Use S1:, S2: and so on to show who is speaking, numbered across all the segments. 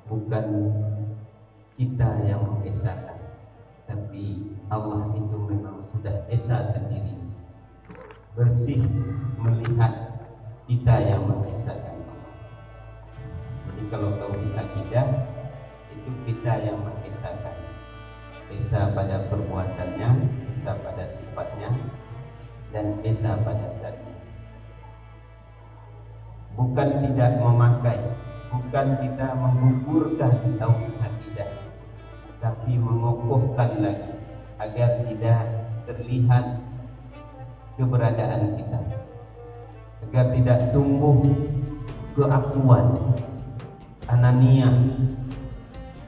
S1: bukan kita yang mengesakan, tapi Allah itu memang sudah esa sendiri, bersih melihat kita yang mengesakan Allah. Jadi kalau tauhid akidah itu kita yang mengesakan, esa pada perbuatannya, esa pada sifatnya, dan esa pada zatnya. Bukan tidak memakai, bukan kita menggugurkan tauhid akidah, tapi mengokohkan lagi agar tidak terlihat keberadaan kita, agar tidak tumbuh keakuan, anania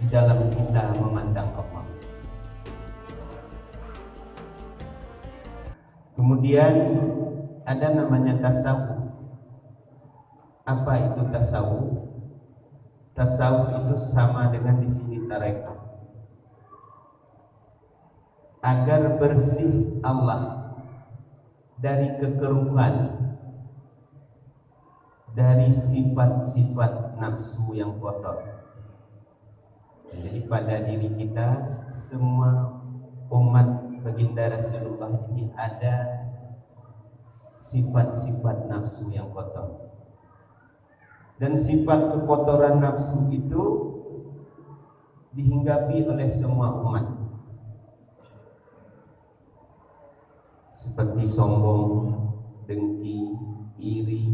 S1: di dalam kita memandang Allah. Kemudian ada namanya tasawuf. Apa itu tasawuf? Tasawuf itu sama dengan di sini tarekat. Agar bersih Allah dari kekeruhan, dari sifat-sifat nafsu yang kotor. Jadi pada diri kita, semua umat baginda Rasulullah ini ada sifat-sifat nafsu yang kotor. Dan sifat kekotoran nafsu itu dihinggapi oleh semua umat, seperti sombong, dengki, iri,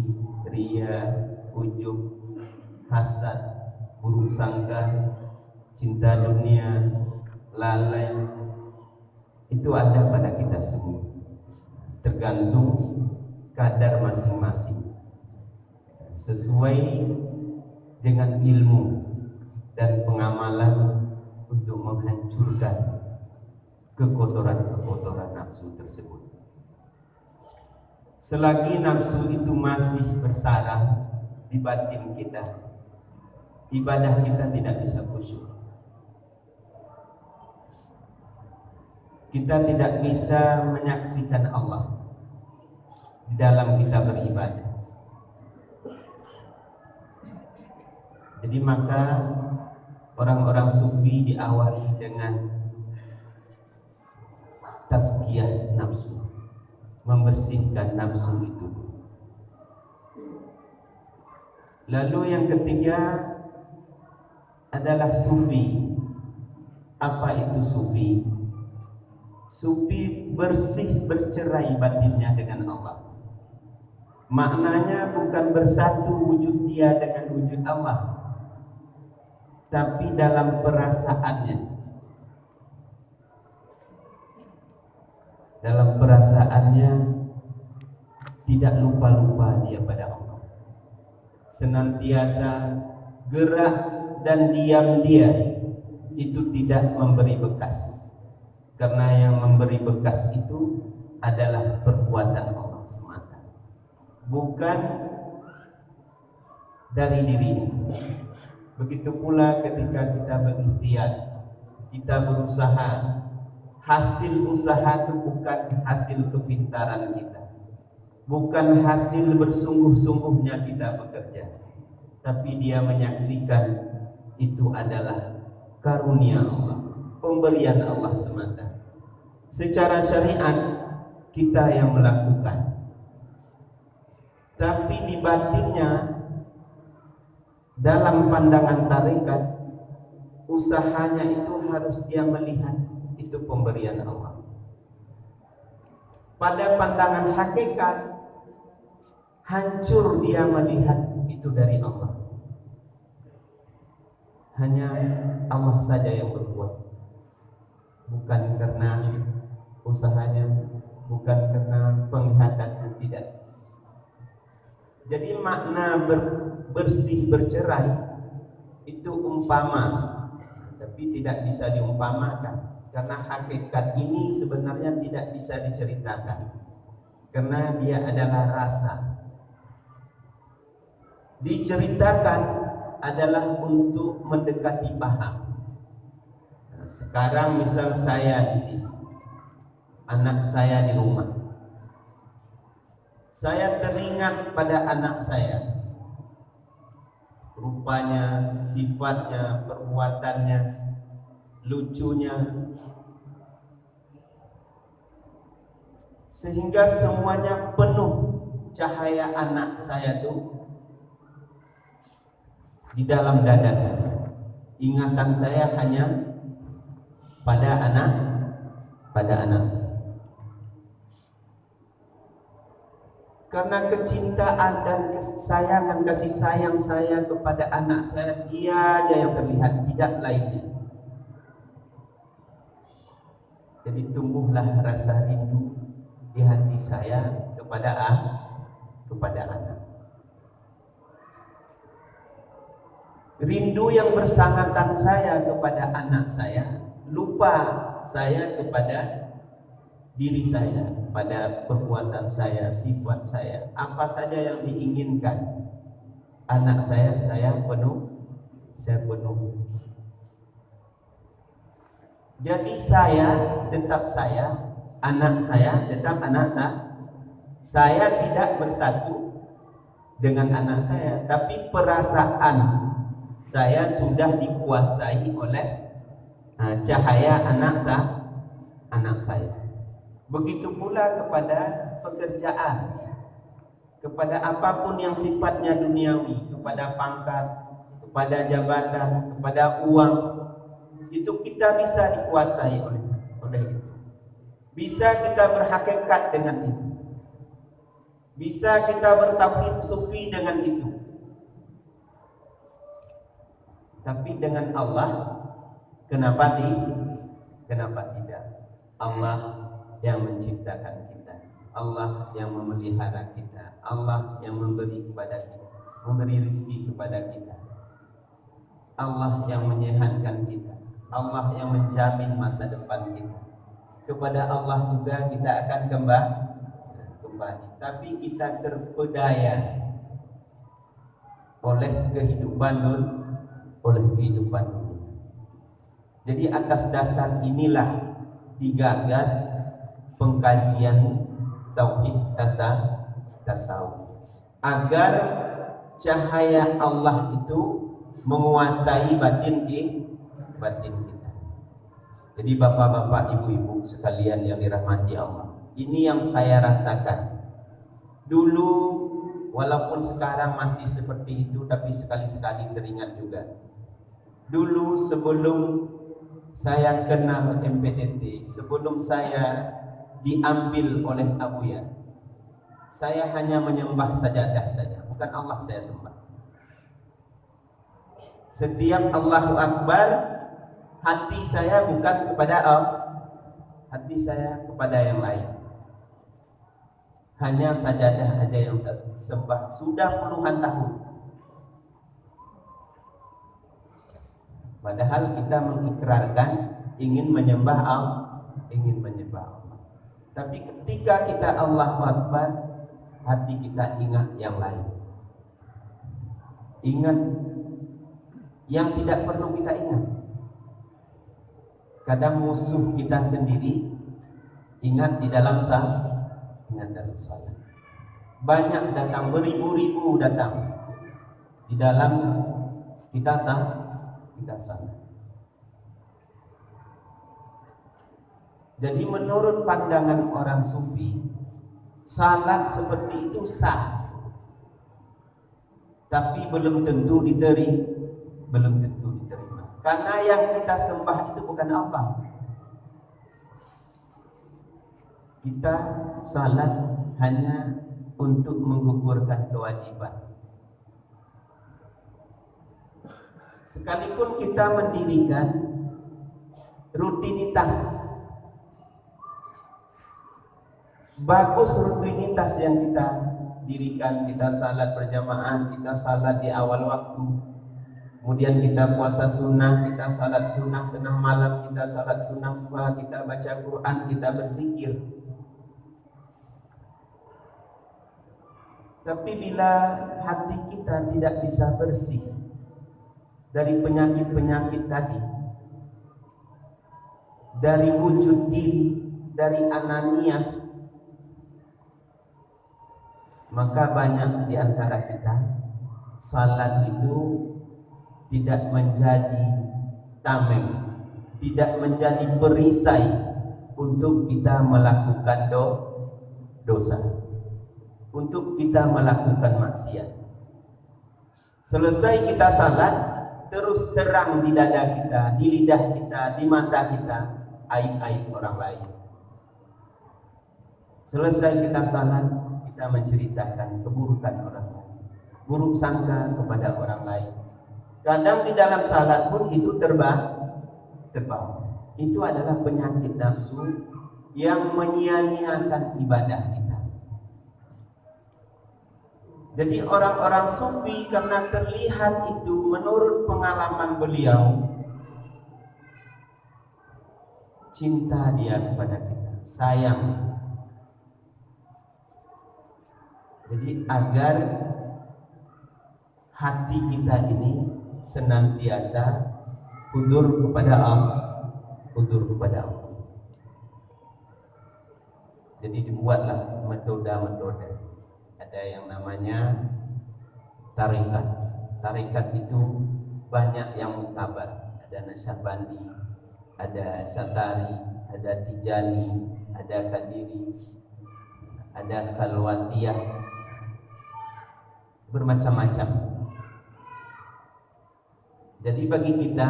S1: ria, ujub, hasad, buruk sangka, cinta dunia, lalai. Itu ada pada kita semua, tergantung kadar masing-masing, sesuai dengan ilmu dan pengamalan untuk menghancurkan kekotoran-kekotoran nafsu tersebut. Selagi nafsu itu masih bersarang di batin kita, ibadah kita tidak bisa khusyuk. Kita tidak bisa menyaksikan Allah di dalam kita beribadah. Jadi maka orang-orang sufi diawali dengan tazkiyah nafsu, membersihkan nafsu itu. Lalu yang ketiga adalah sufi. Apa itu sufi? Sufi bersih, bercerai batinnya dengan Allah. Maknanya bukan bersatu wujud dia dengan wujud Allah, tapi dalam perasaannya. Dalam perasaannya tidak lupa-lupa dia pada Allah. Senantiasa gerak dan diam dia itu tidak memberi bekas. Karena yang memberi bekas itu adalah perbuatan Allah semata, bukan dari dirinya. Begitu pula ketika kita berikhtiar, kita berusaha, hasil usaha itu bukan hasil kepintaran kita, bukan hasil bersungguh-sungguhnya kita bekerja, tapi dia menyaksikan itu adalah karunia Allah, pemberian Allah semata. Secara syariat kita yang melakukan, tapi di batinnya, dalam pandangan tarekat, usahanya itu harus dia melihat itu pemberian Allah. Pada pandangan hakikat, hancur dia melihat itu dari Allah. Hanya Allah saja yang berbuat, bukan karena usahanya, bukan karena penglihatannya, tidak. Jadi makna bersih, bercerai itu umpama, tapi tidak bisa diumpamakan, karena hakikat ini sebenarnya tidak bisa diceritakan, karena dia adalah rasa. Diceritakan adalah untuk mendekati paham. Nah, sekarang misal saya di sini, anak saya di rumah, saya teringat pada anak saya, rupanya, sifatnya, perbuatannya, lucunya, sehingga semuanya penuh cahaya anak saya tuh di dalam dada saya. Ingatan saya hanya pada anak saya. Karena kecintaan dan kesayangan, kasih sayang saya kepada anak saya, dia aja yang terlihat, tidak lainnya. Jadi tumbuhlah rasa rindu di hati saya kepada anak. Rindu yang bersangatan saya kepada anak saya, lupa saya kepada diri saya, pada perbuatan saya, sifat saya, apa saja yang diinginkan anak saya penuh. Jadi saya tetap saya, anak saya tetap anak saya. Saya tidak bersatu dengan anak saya, tapi perasaan saya sudah dikuasai oleh cahaya anak saya. Begitu pula kepada pekerjaan, kepada apapun yang sifatnya duniawi, kepada pangkat, kepada jabatan, kepada uang, itu kita bisa dikuasai oleh itu. Bisa kita berhakikat dengan itu. Bisa kita bertauhid sufi dengan itu. Tapi dengan Allah, kenapa tidak? Allah yang menciptakan kita, Allah yang memelihara kita, Allah yang memberi kepada kita, memberi rezeki kepada kita, Allah yang menyehatkan kita, Allah yang menjamin masa depan kita. Kepada Allah juga kita akan kembali. Tapi kita terpedaya oleh kehidupan dunia. Jadi atas dasar inilah digagas pengkajian tauhid tasawuf, agar cahaya Allah itu menguasai batin kita. Jadi bapak-bapak, ibu-ibu sekalian yang dirahmati Allah, ini yang saya rasakan. Dulu walaupun sekarang masih seperti itu, tapi sekali-sekali teringat juga. Dulu sebelum saya kenal MPTT, sebelum saya diambil oleh Abuya, saya hanya menyembah sajadah saja, bukan Allah saya sembah. Setiap Allahu Akbar, hati saya bukan kepada Allah, hati saya kepada yang lain. Hanya sajadah aja yang saya sembah sudah puluhan tahun. Padahal kita mengikrarkan ingin menyembah Allah. Tapi ketika kita Allahu Akbar, hati kita ingat yang lain. Ingat yang tidak perlu kita ingat. Kadang musuh kita sendiri ingat di dalam salat. Banyak datang, beribu-ribu datang di dalam kita salat. Jadi menurut pandangan orang sufi, salat seperti itu sah, tapi belum tentu diterima. Karena yang kita sembah itu bukan Allah. Kita salat hanya untuk menggugurkan kewajiban. Sekalipun kita mendirikan rutinitas, bagus rutinitas yang kita dirikan, kita salat berjamaah, kita salat di awal waktu, kemudian kita puasa sunnah, kita salat sunnah tengah malam, kita salat sunnah subuh, kita baca Quran, kita berzikir. Tapi bila hati kita tidak bisa bersih dari penyakit-penyakit tadi, dari wujud diri, dari ananiyah, maka banyak di antara kita salat itu tidak menjadi tameng, tidak menjadi perisai untuk kita melakukan dosa, untuk kita melakukan maksiat. Selesai kita salat, terus terang di dada kita, di lidah kita, di mata kita aib-aib orang lain. Selesai kita salat, kita menceritakan keburukan orang lain, buruk sangka kepada orang lain. Kadang di dalam salat pun itu terbawa. Itu adalah penyakit nafsu yang menyia-nyiakan ibadah kita. Jadi orang-orang sufi karena terlihat itu menurut pengalaman beliau, cinta dia kepada kita, sayang. Jadi agar hati kita ini senantiasa hudur kepada Allah. Jadi dibuatlah metode-metode. Ada yang namanya tarikat. Tarikat itu banyak yang mutabar. Ada Nasyabandi, ada Syatari, ada Tijani, ada Kadiri, ada Khalwatiyah, bermacam-macam. Jadi bagi kita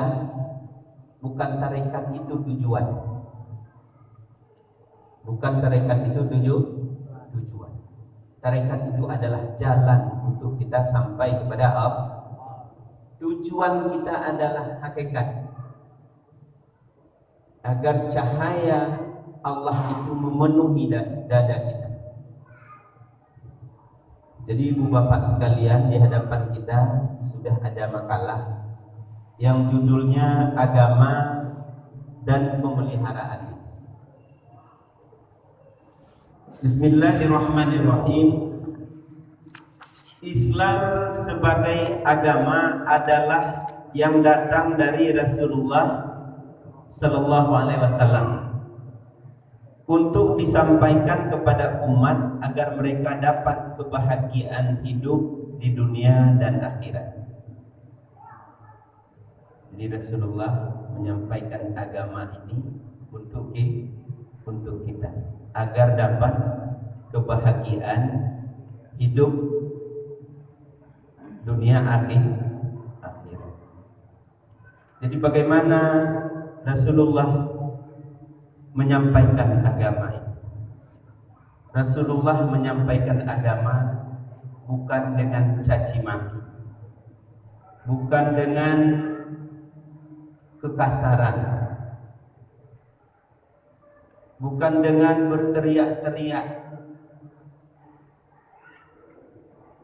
S1: bukan tarekat itu tujuan. Bukan tarekat itu tujuan. Tarekat itu adalah jalan untuk kita sampai kepada Allah. Tujuan kita adalah hakikat, agar cahaya Allah itu memenuhi dada kita. Jadi ibu bapak sekalian, di hadapan kita sudah ada makalah yang judulnya Agama dan Pemeliharaan. Bismillahirrahmanirrahim. Islam sebagai agama adalah yang datang dari Rasulullah Sallallahu Alaihi Wasallam untuk disampaikan kepada umat agar mereka dapat kebahagiaan hidup di dunia dan akhirat. Jadi Rasulullah menyampaikan agama ini untuk kita agar dapat kebahagiaan hidup dunia akhirat. Jadi bagaimana Rasulullah menyampaikan agama ini? Rasulullah menyampaikan agama bukan dengan caci maki, bukan dengan kekasaran, bukan dengan berteriak-teriak,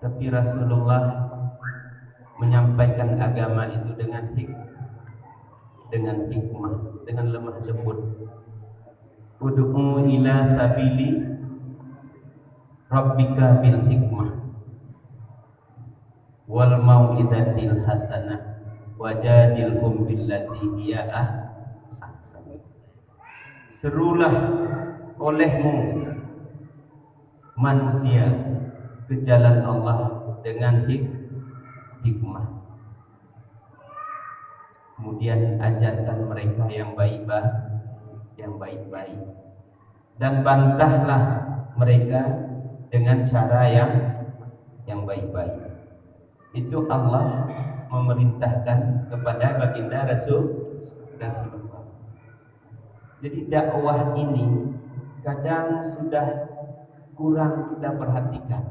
S1: tapi Rasulullah menyampaikan agama itu dengan hikmah, dengan lemah lembut. Ud'u ila sabili rabbika bil hikmah wal mau'izatil hasanah wajadilhum billati hiya ahsan. Serulah olehmu manusia ke jalan Allah dengan hikmah. Kemudian ajarkan mereka yang baik-baik, dan bantahlah mereka dengan cara yang baik-baik. Itu Allah memerintahkan kepada baginda Rasulullah. Jadi dakwah ini kadang sudah kurang kita perhatikan.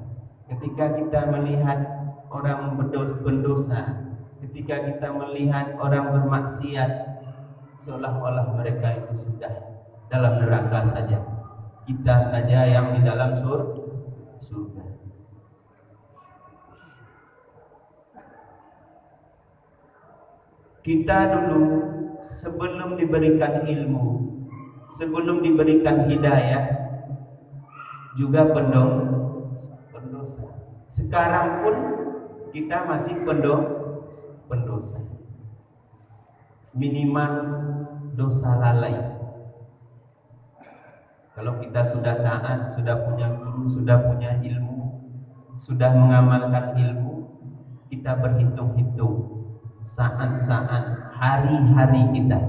S1: Ketika kita melihat orang pendosa, ketika kita melihat orang bermaksiat, seolah-olah mereka itu sudah dalam neraka saja, kita saja yang di dalam surga. Kita dulu sebelum diberikan ilmu, sebelum diberikan hidayah, juga pendosa. Sekarang pun kita masih pendosa. Minimal dosa lalai. Kalau kita sudah taat, sudah punya guru, sudah punya ilmu, sudah mengamalkan ilmu, kita berhitung-hitung saat-saat, hari-hari kita,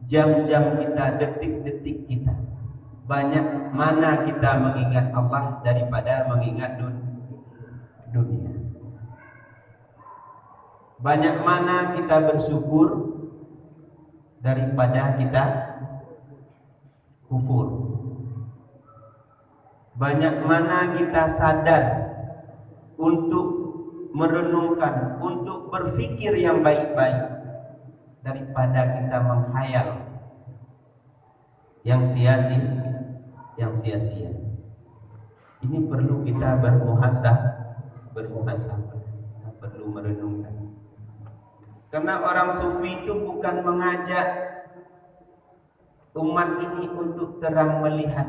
S1: jam-jam kita, detik-detik kita, banyak mana kita mengingat Allah daripada mengingat dunia. Banyak mana kita bersyukur daripada kita kufur. Banyak mana kita sadar untuk merenungkan, untuk berfikir yang baik-baik daripada kita menghayal yang sia-sia. Ini perlu kita bermuhasabah, perlu merenungkan. Karena orang sufi itu bukan mengajak umat ini untuk terang melihat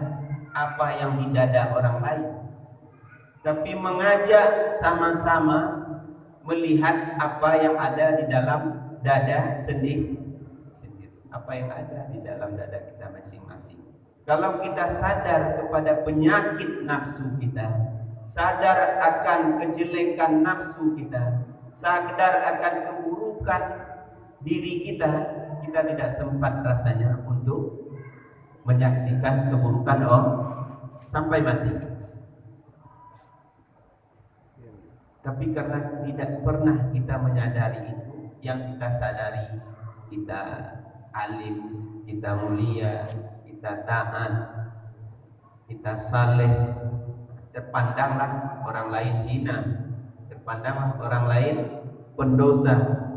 S1: apa yang di dada orang lain, tapi mengajak sama-sama melihat apa yang ada di dalam dada sendiri. Apa yang ada di dalam dada kita masing-masing. Kalau kita sadar kepada penyakit nafsu kita, sadar akan kejelekan nafsu kita, sadar akan keburukan diri kita, kita tidak sempat rasanya untuk menyaksikan keburukan sampai mati. Tapi karena tidak pernah kita menyadari itu, yang kita sadari kita alim, kita mulia, kita taat, kita saleh, terpandanglah orang lain hina, terpandanglah orang lain pendosa,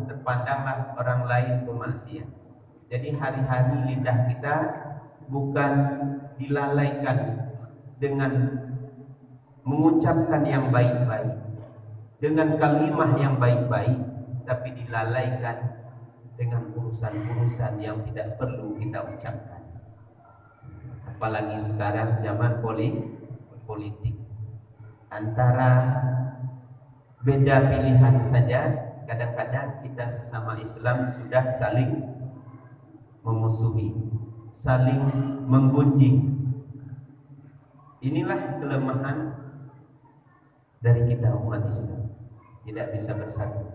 S1: terpandanglah orang lain pemaksiat. Jadi hari-hari lidah kita bukan dilalaikan dengan mengucapkan yang baik-baik, dengan kalimah yang baik-baik, tapi dilalaikan dengan urusan-urusan yang tidak perlu kita ucapkan. Apalagi sekarang zaman politik, antara beda pilihan saja kadang-kadang kita sesama Islam sudah saling memusuhi, saling menggunjing. Inilah kelemahan dari kita umat Islam, tidak bisa bersatu.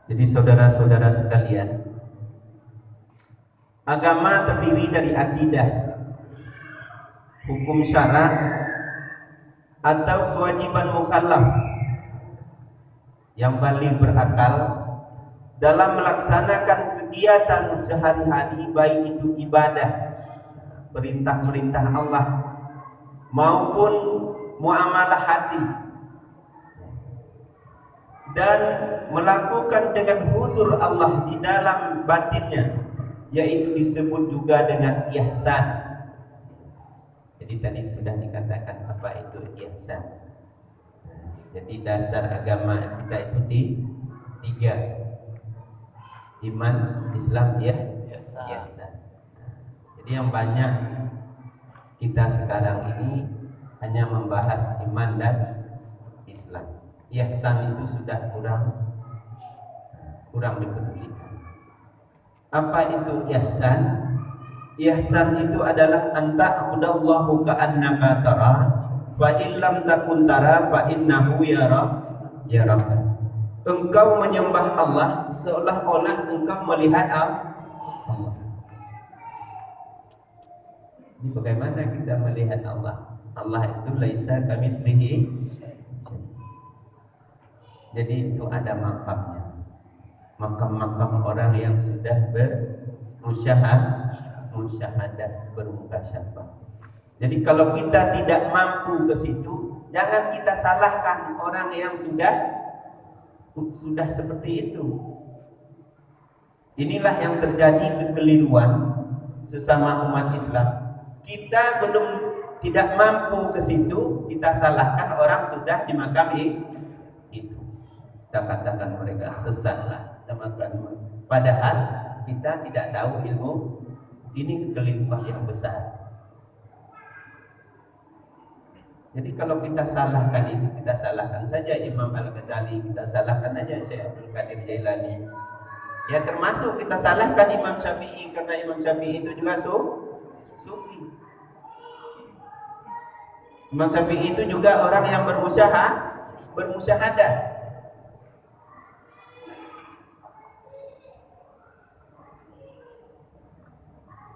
S1: Jadi saudara-saudara sekalian, agama terdiri dari akidah, hukum syarak atau kewajiban mukallaf yang baligh berakal dalam melaksanakan kegiatan sehari-hari, baik itu ibadah, perintah-perintah Allah maupun muamalah hati, dan melakukan dengan hudur Allah di dalam batinnya, yaitu disebut juga dengan ihsan. Jadi tadi sudah dikatakan apa itu ihsan. Jadi dasar agama kita itu tiga: iman, Islam, ihsan. Jadi yang banyak kita sekarang ini hanya membahas iman dan Islam. Ihsan itu sudah kurang dipedulikan. Apa itu ihsan? Ihsan itu adalah anta ta'budallaha ka'annaka tara, fa in lam takun tara fa innahu yaraka. Engkau menyembah Allah seolah-olah engkau melihat Allah. Ini bagaimana kita melihat Allah? Allah itu laisa kamitslihi. Jadi itu ada makamnya, makam-makam orang yang sudah bermusyahadah, bermukasyafah. Jadi kalau kita tidak mampu ke situ, jangan kita salahkan orang yang sudah seperti itu. Inilah yang terjadi kekeliruan sesama umat Islam. Kita tidak mampu ke situ, kita salahkan orang sudah di makam itu. Kita katakan mereka sesatlah, padahal kita tidak tahu ilmu. Ini kekeliruan yang besar. Jadi kalau kita salahkan itu, kita salahkan saja Imam Al-Ghazali, kita salahkan aja Syekh Abdul Qadir Jailani. Ya termasuk kita salahkan Imam Syafi'i, karena Imam Syafi'i itu juga sufi. Imam Syafi'i itu juga orang yang bermusyahadah.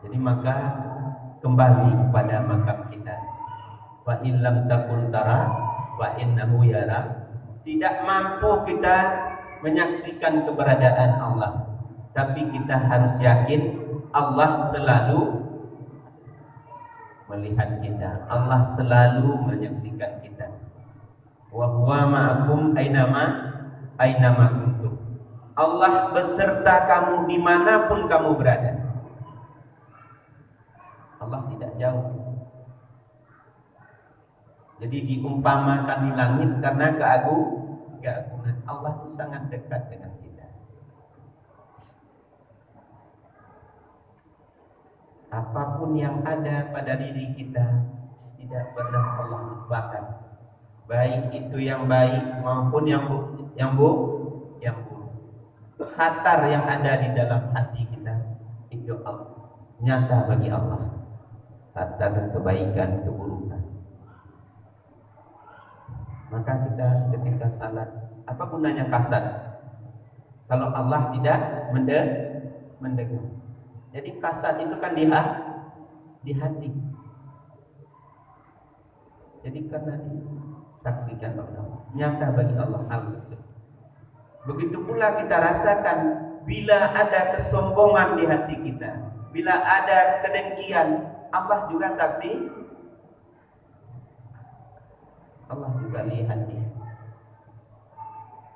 S1: Jadi maka kembali kepada makam kita. Fa in lam takun tara fa innahu yara. Tidak mampu kita menyaksikan keberadaan Allah, tapi kita harus yakin Allah selalu melihat kita, Allah selalu menyaksikan kita. Wa huwa ma'akum ainama kuntum. Allah beserta kamu dimanapun kamu berada. Allah tidak jauh. Jadi diumpamakan di langit karena keagungan Allah itu sangat dekat dengan kita. Apapun yang ada pada diri kita tidak pernah Allah lupakan. Baik itu yang baik maupun yang buruk. Khatar yang ada di dalam hati kita itu nyata bagi Allah. Khatar kebaikan, keburukan. Maka kita ketika salat, apa gunanya kasat kalau Allah tidak mendengar? Jadi kasat itu kan di hati. Jadi karena disaksikan oleh Allah, nyata bagi Allah Begitu pula kita rasakan bila ada kesombongan di hati kita, bila ada kedengkian, Allah juga saksi. Allah juga lihat dia.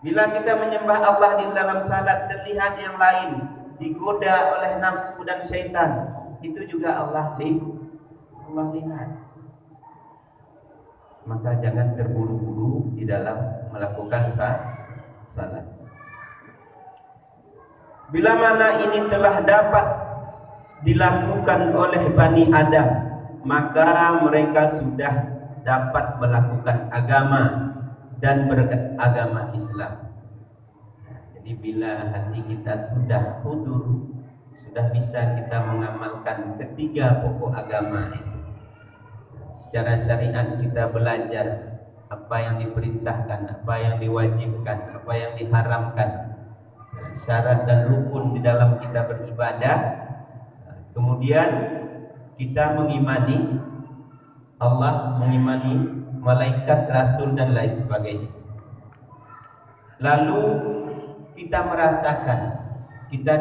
S1: Bila kita menyembah Allah di dalam salat, terlihat yang lain, digoda oleh nafsu dan syaitan, itu juga Allah lihat. Maka jangan terburu-buru di dalam melakukan salat. Bila mana ini telah dapat dilakukan oleh Bani Adam, maka mereka sudah dapat melakukan agama dan beragama Islam. Jadi bila hati kita sudah hudur, sudah bisa kita mengamalkan ketiga pokok agama itu. Secara syariat kita belajar apa yang diperintahkan, apa yang diwajibkan, apa yang diharamkan, syarat dan rukun di dalam kita beribadah. Kemudian kita mengimani Allah, mengimani malaikat, rasul dan lain sebagainya. Lalu kita merasakan kita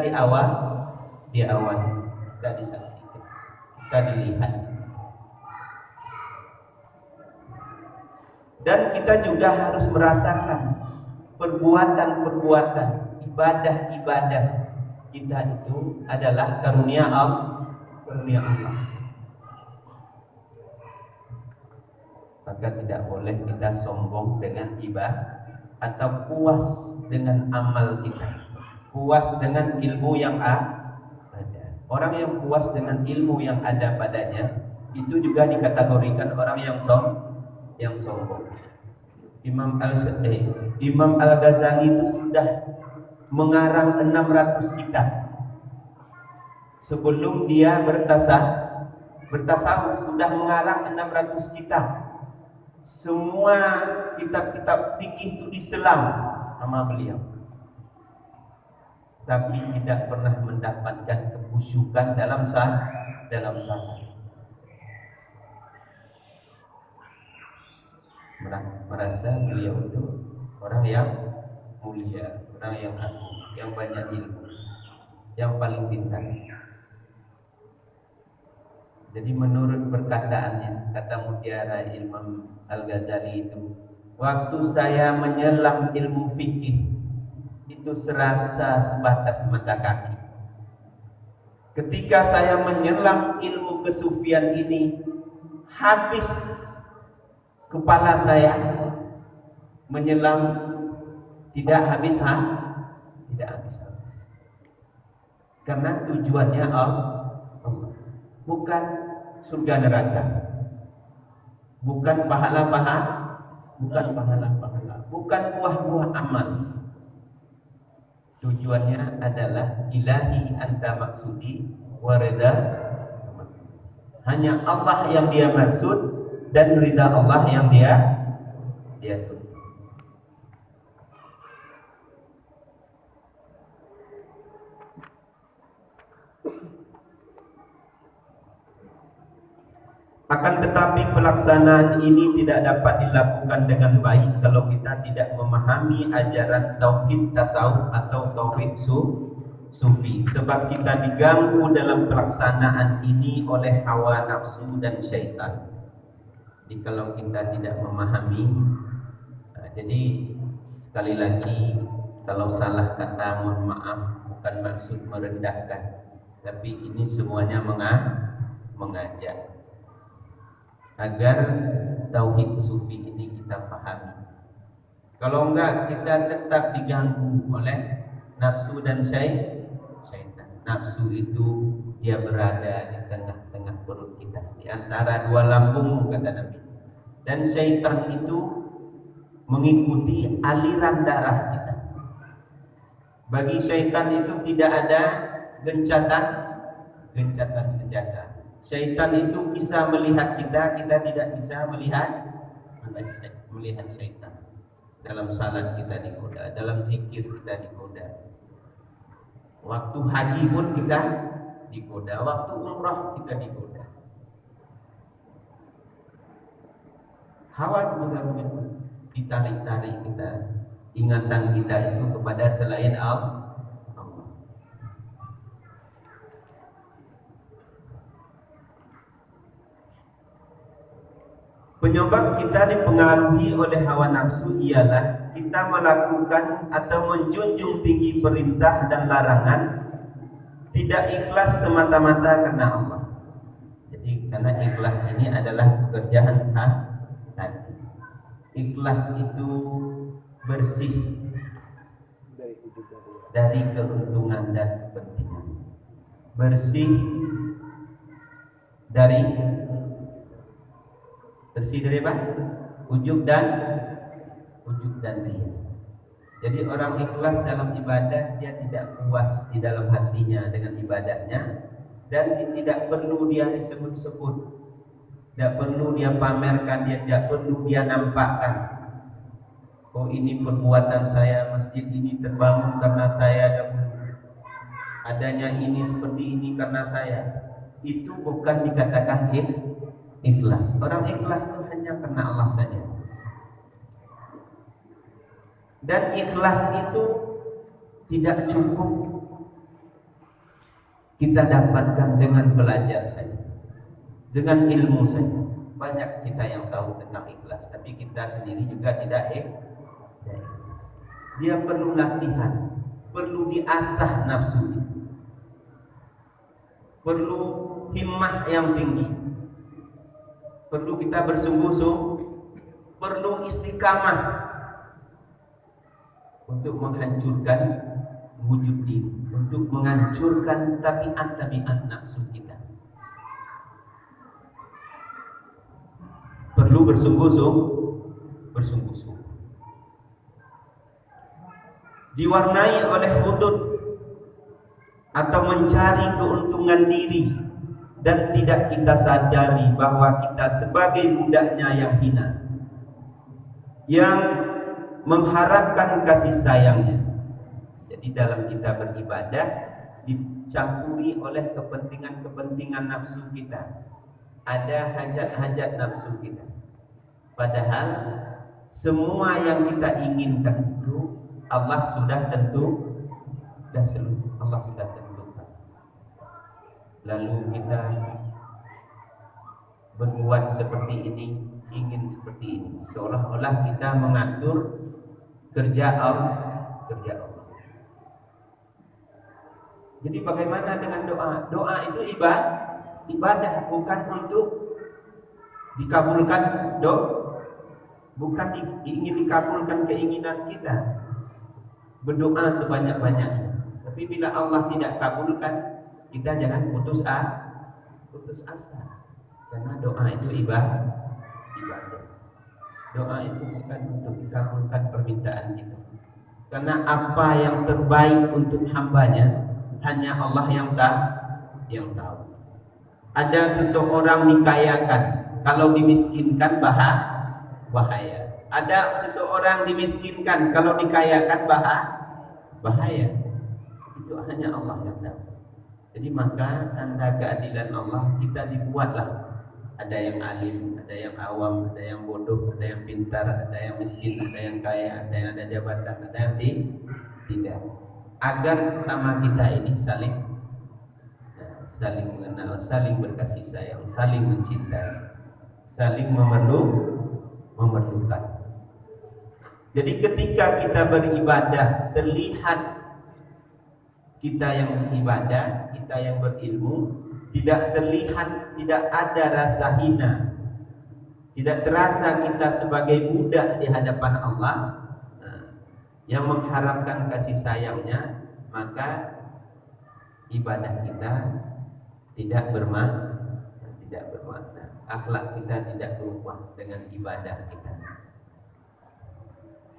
S1: diawasi, kita disaksikan, kita dilihat. Dan kita juga harus merasakan perbuatan-perbuatan, ibadah-ibadah kita itu adalah karunia Allah. Maka tidak boleh kita sombong dengan ibadah atau puas dengan amal kita, puas dengan ilmu yang ada. Orang yang puas dengan ilmu yang ada padanya itu juga dikategorikan orang yang sombong. Imam Al-Ghazali itu sudah mengarang 600 kitab sebelum dia bertasawuf, sudah mengarang 600 kitab. Semua kitab-kitab fikih itu diselam sama beliau, tapi tidak pernah mendapatkan kekhusyukan dalam salat. Merasa beliau itu orang yang mulia, orang yang agung, yang banyak ilmu, yang paling pintar. Jadi menurut perkataannya, kata mutiara Imam Al-Ghazali itu, waktu saya menyelam ilmu fikih itu serasa sebatas mata kaki. Ketika saya menyelam ilmu kesufian ini, habis kepala saya menyelam, tidak habis. Karena tujuannya Allah, bukan surga neraka, bukan pahala, bukan buah-buah amal. Tujuannya adalah ilahi anta maksudi wa ridha. Hanya Allah yang dia maksud dan ridha Allah yang dia tuju. Akan tetapi pelaksanaan ini tidak dapat dilakukan dengan baik kalau kita tidak memahami ajaran tauhid tasawuf atau tauhid sufi, sebab kita diganggu dalam pelaksanaan ini oleh hawa nafsu dan syaitan. Jadi kalau kita tidak memahami, jadi sekali lagi kalau salah kata mohon maaf, bukan maksud merendahkan, tapi ini semuanya mengajak agar tauhid sufi ini kita pahami. Kalau enggak, kita tetap diganggu oleh nafsu dan syaitan. Nafsu itu dia berada di tengah-tengah perut kita, di antara dua lambung kata Nabi. Dan syaitan itu mengikuti aliran darah kita. Bagi syaitan itu tidak ada gencatan senjata. Syaitan itu bisa melihat kita, kita tidak bisa melihat syaitan. Dalam salat kita digoda, dalam zikir kita digoda. Waktu haji pun kita digoda, waktu umrah kita digoda. Hawa juga begitu, ditarik-tarik kita, ingatan kita itu kepada selain Allah. Penyebab kita dipengaruhi oleh hawa nafsu ialah kita melakukan atau menjunjung tinggi perintah dan larangan tidak ikhlas semata-mata karena Allah. Jadi karena ikhlas ini adalah pekerjaan hati. Ikhlas itu bersih dari keuntungan dan kepentingan. Bersih dari apa? Ujub dan ria. Jadi orang ikhlas dalam ibadah, dia tidak puas di dalam hatinya dengan ibadahnya, dan tidak perlu dia disebut-sebut, tidak perlu dia pamerkan, dia tidak perlu dia nampakkan. Oh, ini perbuatan saya, masjid ini terbangun karena saya dahulu, adanya ini seperti ini karena saya. Itu bukan dikatakan ikhlas. Orang ikhlas itu hanya karena Allah saja. Dan ikhlas itu tidak cukup kita dapatkan dengan belajar saja, dengan ilmu saja. Banyak kita yang tahu tentang ikhlas, tapi kita sendiri juga tidak ikhlas. Dia perlu latihan, perlu diasah nafsu itu, perlu himmah yang tinggi, perlu kita bersungguh-sungguh, perlu istiqamah untuk menghancurkan wujud diri, untuk menghancurkan tabiat-tabiat nafsu kita. Perlu bersungguh-sungguh. Diwarnai oleh hudud atau mencari keuntungan diri, dan tidak kita sadari bahwa kita sebagai budaknya yang hina, yang mengharapkan kasih sayangnya. Jadi dalam kita beribadah dicampuri oleh kepentingan-kepentingan nafsu kita, ada hajat-hajat nafsu kita. Padahal semua yang kita inginkan itu Allah sudah Allah sudah tentukan. Lalu kita berbuat seperti ini, ingin seperti ini, seolah-olah kita mengatur kerja Allah. Jadi bagaimana dengan doa? Doa itu ibadah, bukan untuk dikabulkan bukan ingin dikabulkan keinginan kita. Berdoa sebanyak-banyaknya, tapi bila Allah tidak kabulkan, kita jangan putus asa. Karena doa itu ibadah. Doa itu bukan untuk dikabulkan permintaan kita. Karena apa yang terbaik untuk hambanya hanya Allah yang tahu. Ada seseorang dikayakan, kalau dimiskinkan bahaya. Ada seseorang dimiskinkan, kalau dikayakan bahaya. Itu hanya Allah yang tahu. Jadi maka tanda keadilan Allah, kita dibuatlah Ada yang alim, ada yang awam, ada yang bodoh, ada yang pintar, ada yang miskin, ada yang kaya, ada yang ada jabatan, ada yang tidak. Agar sama kita ini saling mengenal, saling berkasih sayang, saling mencintai, saling memerlukan. Jadi ketika kita beribadah terlihat kita yang beribadah, kita yang berilmu, tidak terlihat, tidak ada rasa hina, tidak terasa kita sebagai budak di hadapan Allah yang mengharapkan kasih sayangnya, maka ibadah kita tidak bermakna, akhlak kita tidak berubah dengan ibadah kita.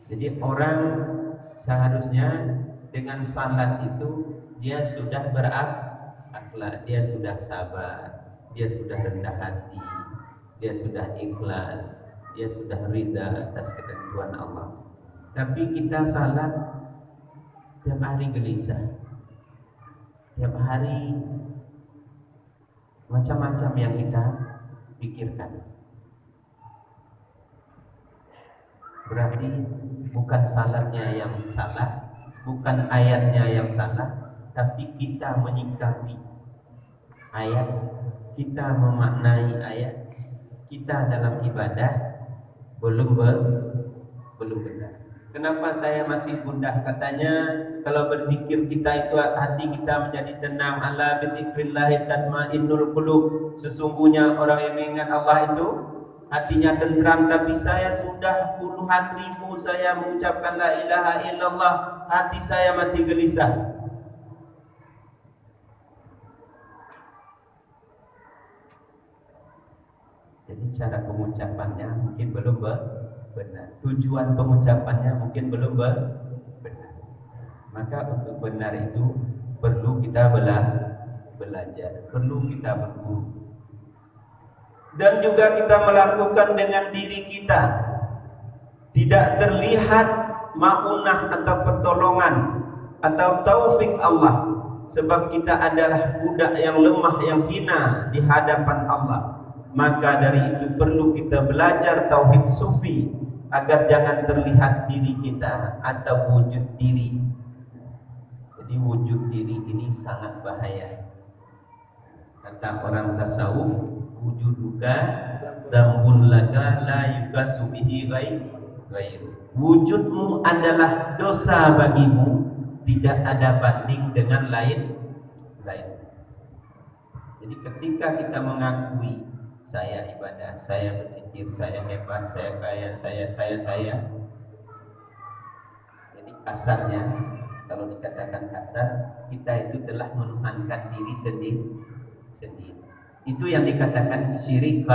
S1: Jadi orang seharusnya dengan salat itu dia sudah berakhlak, dia sudah sabar, dia sudah rendah hati, dia sudah ikhlas, dia sudah ridha atas ketentuan Allah. Tapi kita salat tiap hari gelisah, tiap hari macam-macam yang kita pikirkan. Berarti bukan salatnya yang salah, bukan ayatnya yang salah, tapi kita menyikapi ayat, kita memaknai ayat, kita dalam ibadah belum benar. Kenapa saya masih gundah? Katanya kalau berzikir kita itu hati kita menjadi tenang. Ala bi dzikrillah tatmainnul qulub. Sesungguhnya orang yang mengingat Allah itu hatinya tentram. Tapi saya sudah puluhan ribu saya mengucapkan la ilaha illallah, hati saya masih gelisah. Jadi cara pengucapannya mungkin belum benar, tujuan pengucapannya mungkin belum benar. Maka untuk benar itu perlu kita belajar, perlu kita berguru, dan juga kita melakukan dengan diri kita, tidak terlihat maunah atau pertolongan atau taufik Allah, sebab kita adalah budak yang lemah, yang hina di hadapan Allah. Maka dari itu perlu kita belajar tauhid sufi agar jangan terlihat diri kita atau wujud diri. Jadi wujud diri ini sangat bahaya. Kata orang tasawuf, wujuduka dzambun laka la yukasu bihi ghairu. Wujudmu adalah dosa bagimu, tidak ada banding dengan lain. Jadi ketika kita mengakui saya ibadah, saya berzikir, saya hebat, saya kaya, saya. Jadi kasarnya, kalau dikatakan kasar, kita itu telah menuhankan diri sendiri. Itu yang dikatakan syirik.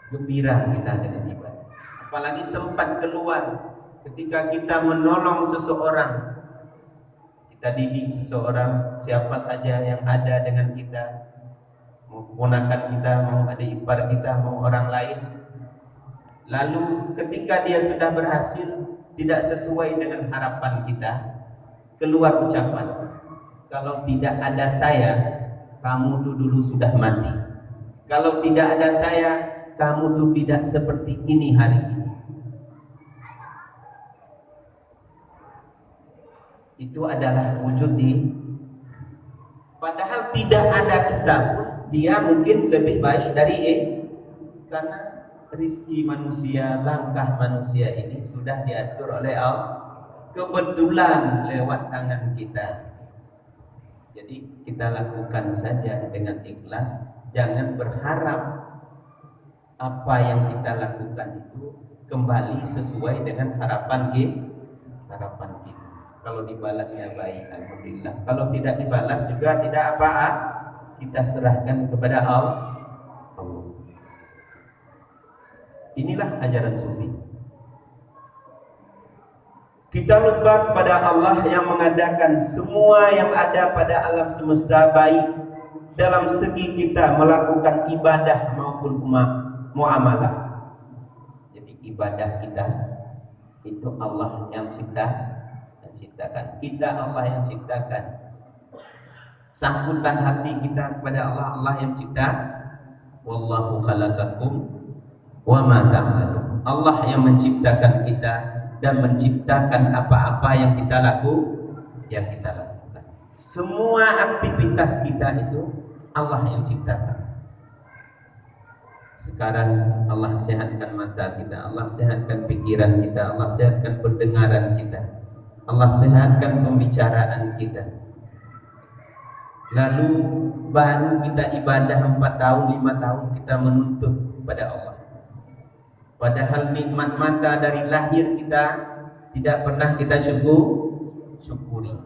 S1: Gembira kita dengan ibadah. Apalagi sempat keluar ketika kita menolong seseorang, kita didik seseorang, siapa saja yang ada dengan kita, mau ponakan kita, mau adik ipar kita, mau orang lain. Lalu ketika dia sudah berhasil, tidak sesuai dengan harapan kita, keluar ucapan, kalau tidak ada saya, kamu tuh dulu sudah mati. Kalau tidak ada saya, kamu tuh tidak seperti ini hari ini. Itu adalah wujud padahal tidak ada kita pun, dia mungkin lebih baik dari karena rizki manusia, langkah manusia ini sudah diatur oleh Allah, kebetulan lewat tangan kita. Jadi kita lakukan saja dengan ikhlas, jangan berharap apa yang kita lakukan itu kembali sesuai dengan harapan kita. Kalau dibalasnya baik, alhamdulillah. Kalau tidak dibalas juga tidak apa-apa, kita serahkan kepada Allah. Inilah ajaran sufi. Kita lupa kepada Allah yang mengadakan semua yang ada pada alam semesta, baik dalam segi kita melakukan ibadah maupun muamalah. Jadi ibadah kita itu Allah yang ciptakan, kita Allah yang ciptakan. Sangkutan hati kita kepada Allah, Allah yang cipta. Wallahu khalaqakum wa ma ta'malun. Allah yang menciptakan kita dan menciptakan apa-apa yang kita lakukan. Semua aktivitas kita itu Allah yang ciptakan. Sekarang Allah sehatkan mata kita, Allah sehatkan pikiran kita, Allah sehatkan pendengaran kita, Allah sehatkan pembicaraan kita. Lalu baru kita ibadah 4 tahun, 5 tahun kita menuntut pada Allah. Padahal nikmat mata dari lahir kita tidak pernah kita syukuri.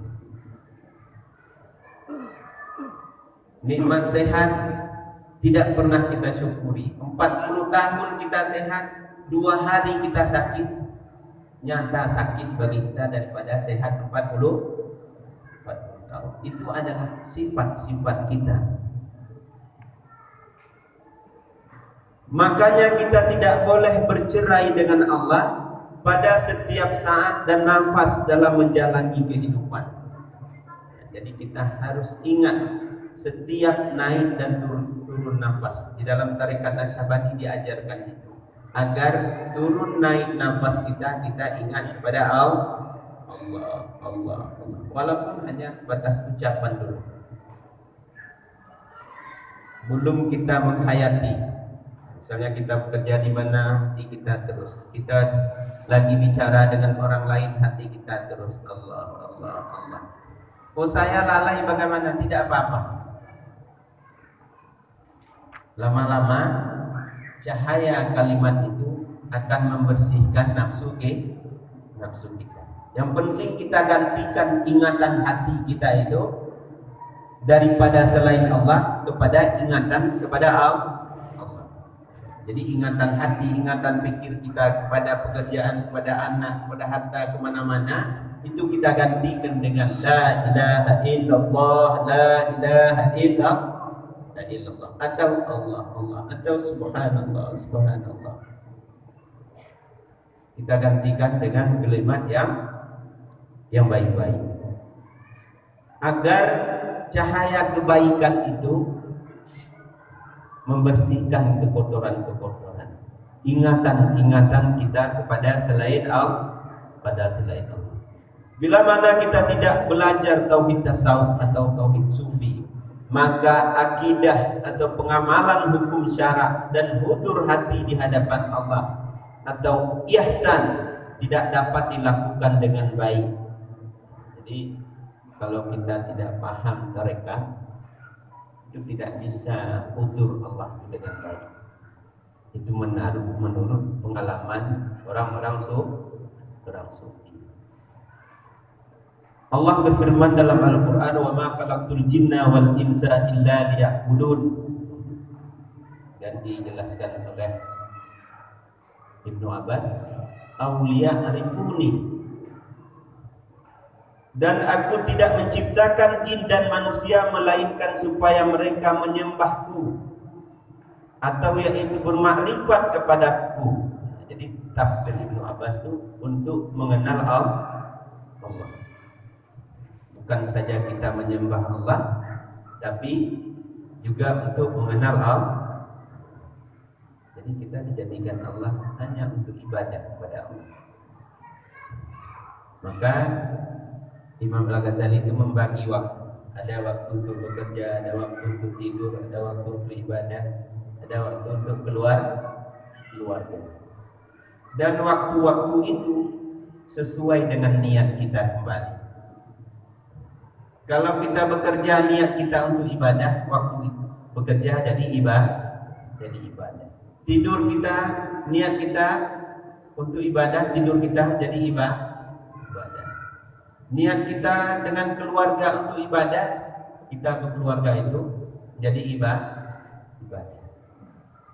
S1: Nikmat sehat tidak pernah kita syukuri. 40 tahun kita sehat, 2 hari kita sakit. Nyata sakit bagi kita daripada sehat 40 tahun. Itu adalah sifat-sifat kita. Makanya kita tidak boleh bercerai dengan Allah pada setiap saat dan nafas dalam menjalani kehidupan. Jadi kita harus ingat setiap naik dan turun nafas. Di dalam tarekat Nasyabandi diajarkan itu. Agar turun naik nafas kita ingat kepada Allah. Walaupun hanya sebatas ucapan dulu. Belum kita menghayati. Misalnya kita bekerja di mana, hati kita terus. Kita lagi bicara dengan orang lain, hati kita terus. Allah. Oh, saya lalai bagaimana? Tidak apa-apa. Lama-lama cahaya kalimat itu akan membersihkan nafsu kita. Yang penting kita gantikan ingatan hati kita itu daripada selain Allah kepada ingatan kepada Allah. Jadi ingatan hati, ingatan pikir kita kepada pekerjaan, kepada anak, kepada harta, kemana-mana, itu kita gantikan dengan la ilaha illallah, la ilaha illallah, atau Allah, atau subhanallah. Kita gantikan dengan kalimat yang baik-baik, agar cahaya kebaikan itu membersihkan kekotoran-kekotoran, ingatan-ingatan kita kepada selain Allah. Bila mana kita tidak belajar tauhid tasawuf atau tauhid sufi, maka akidah atau pengamalan hukum syara dan hudur hati di hadapan Allah atau ihsan tidak dapat dilakukan dengan baik. Jadi kalau kita tidak paham tarekat, itu tidak bisa hudur Allah dengan baik. Itu menurut pengalaman orang-orang sufi. Allah berfirman dalam Al-Quran, wa ma khalaqtul jinna wal insa illa liya'budun, dan dijelaskan oleh Ibnu Abbas, auliya arifuni, dan aku tidak menciptakan jin dan manusia melainkan supaya mereka menyembahku, atau yaitu bermakrifat kepadaku. Jadi tafsir Ibnu Abbas itu untuk mengenal Allah. Bukan saja kita menyembah Allah, tapi juga untuk mengenal Allah. Jadi kita dijadikan Allah hanya untuk ibadah kepada Allah. Maka Imam Al-Ghazali itu membagi waktu. Ada waktu untuk bekerja, ada waktu untuk tidur, ada waktu untuk ibadah, ada waktu untuk keluarga. Dan waktu-waktu itu sesuai dengan niat kita kembali. Kalau kita bekerja niat kita untuk ibadah, waktu itu bekerja jadi ibadah. Tidur kita niat kita untuk ibadah, tidur kita jadi ibadah. Niat kita dengan keluarga untuk ibadah, kita berkeluarga itu jadi ibadah.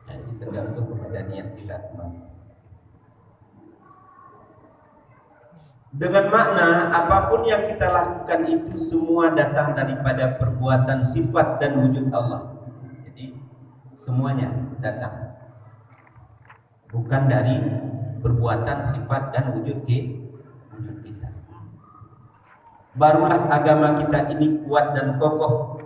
S1: Nah, ini tergantung kepada niat kita kembali. Dengan makna apapun yang kita lakukan itu semua datang daripada perbuatan sifat dan wujud Allah. Jadi semuanya datang, bukan dari perbuatan sifat dan wujud kita. Barulah agama kita ini kuat dan kokoh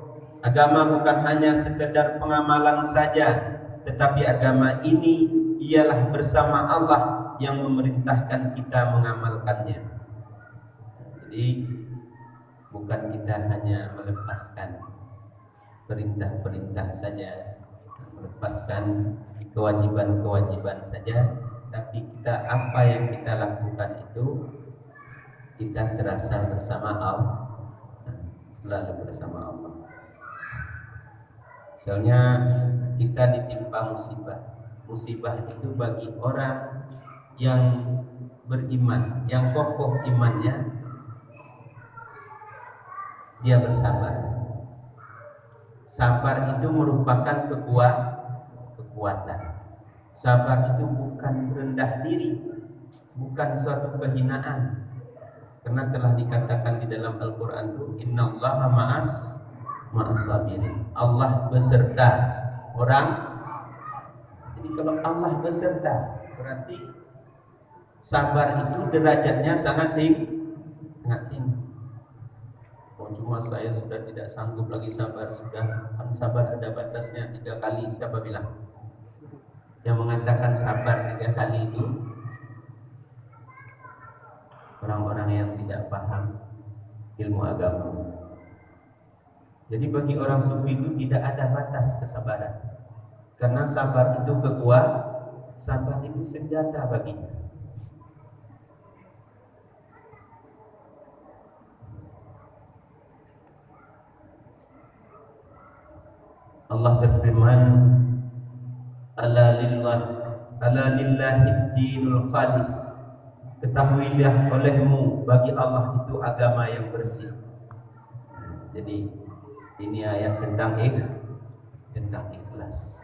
S1: Agama bukan hanya sekedar pengamalan saja, tetapi agama ini ialah bersama Allah yang memerintahkan kita mengamalkannya. Jadi bukan kita hanya melepaskan perintah-perintah saja, melepaskan kewajiban-kewajiban saja, tapi kita apa yang kita lakukan itu kita terasa bersama Allah, selalu bersama Allah. Misalnya kita ditimpa musibah. Musibah itu bagi orang yang beriman, yang kokoh imannya, dia bersabar. Sabar itu merupakan kekuatan. Sabar itu bukan rendah diri, bukan suatu kehinaan. Karena telah dikatakan di dalam Al-Quran itu, Innallaha ma'as sabirin. Allah beserta orang. Jadi kalau Allah beserta, berarti sabar itu derajatnya sangat tinggi. Cuma saya sudah tidak sanggup lagi sabar, sudah kan sabar ada batasnya 3 kali. Siapa bilang? Yang mengatakan sabar 3 kali itu orang-orang yang tidak paham ilmu agama. Jadi bagi orang sufi itu tidak ada batas kesabaran, karena sabar itu kekuatan, sabar itu senjata baginya. Allah berfirman, ala lillahi dinul khalis. Ketahuilah olehmu, bagi Allah itu agama yang bersih. Jadi ini ayat tentang ikhlas.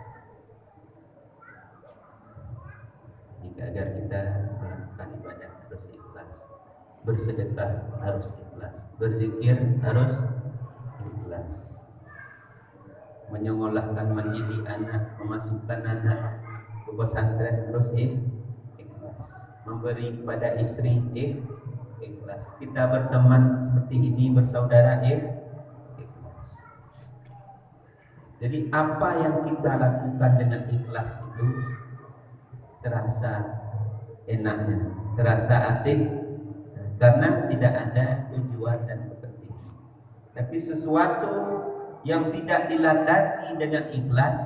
S1: Jika agar kita melakukan ibadah harus ikhlas, bersedekah harus ikhlas, berzikir harus ikhlas, menyengolahkan mendidik anak, memasukkan anak ke pesantren harus ikhlas, memberi kepada istri ikhlas, kita berteman seperti ini bersaudara ikhlas. Jadi apa yang kita lakukan dengan ikhlas itu terasa enaknya, terasa asik, karena tidak ada tujuan dan kepentingan. Tapi sesuatu yang tidak dilandasi dengan ikhlas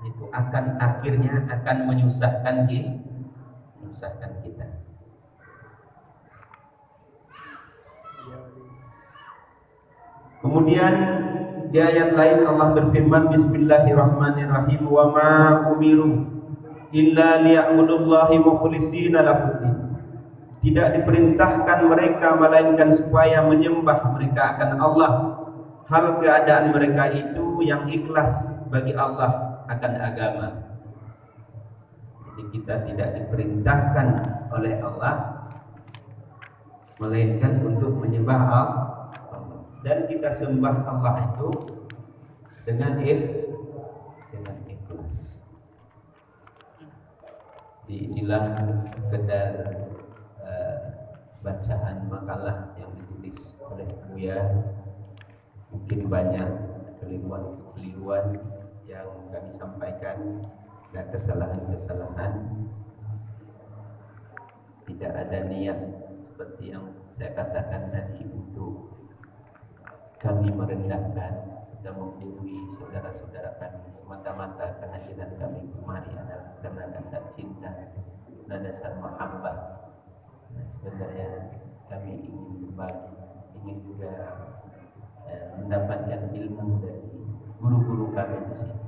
S1: itu akan akhirnya akan menyusahkan kita. Kemudian di ayat lain Allah berfirman, Bismillahirrahmanirrahim, wa ma umiru illa liya'budullahi mukhlishina lahuddin. Tidak diperintahkan mereka melainkan supaya menyembah mereka akan Allah, hal keadaan mereka itu yang ikhlas bagi Allah akan agama. Jadi kita tidak diperintahkan oleh Allah melainkan untuk menyembah Allah, dan kita sembah Allah itu dengan ikhlas. Inilah sekedar bacaan makalah yang ditulis oleh Buya. Mungkin banyak kekeliruan yang kami sampaikan dan kesalahan-kesalahan. Tidak ada niat seperti yang saya katakan tadi untuk kami merendahkan dan menggurui saudara-saudara kami. Semata-mata kehadiran kami kemari adalah karena dasar cinta dan dasar mahabbah. Sebenarnya kami ingin berbagi, ingin juga mendapatkan ilmu dari guru-guru kami di sini.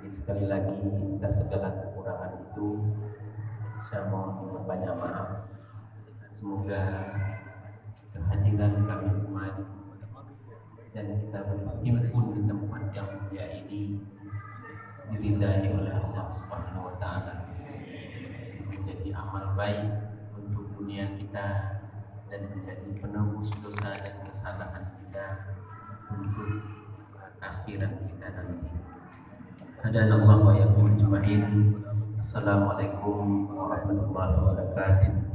S1: Jadi sekali lagi atas segala kekurangan itu saya mohon berbanyak maaf. Semoga kehadiran kami kemarin dan kita berhimpun di tempat yang mulia ini diridai oleh Allah Subhanahu wa taala, menjadi amal baik untuk dunia kita dan menjadi penebus dosa dan kesalahan kita untuk akhirat kita nanti. Hadanallahu wa iyyakum ajma'in. Assalamualaikum warahmatullahi wabarakatuh.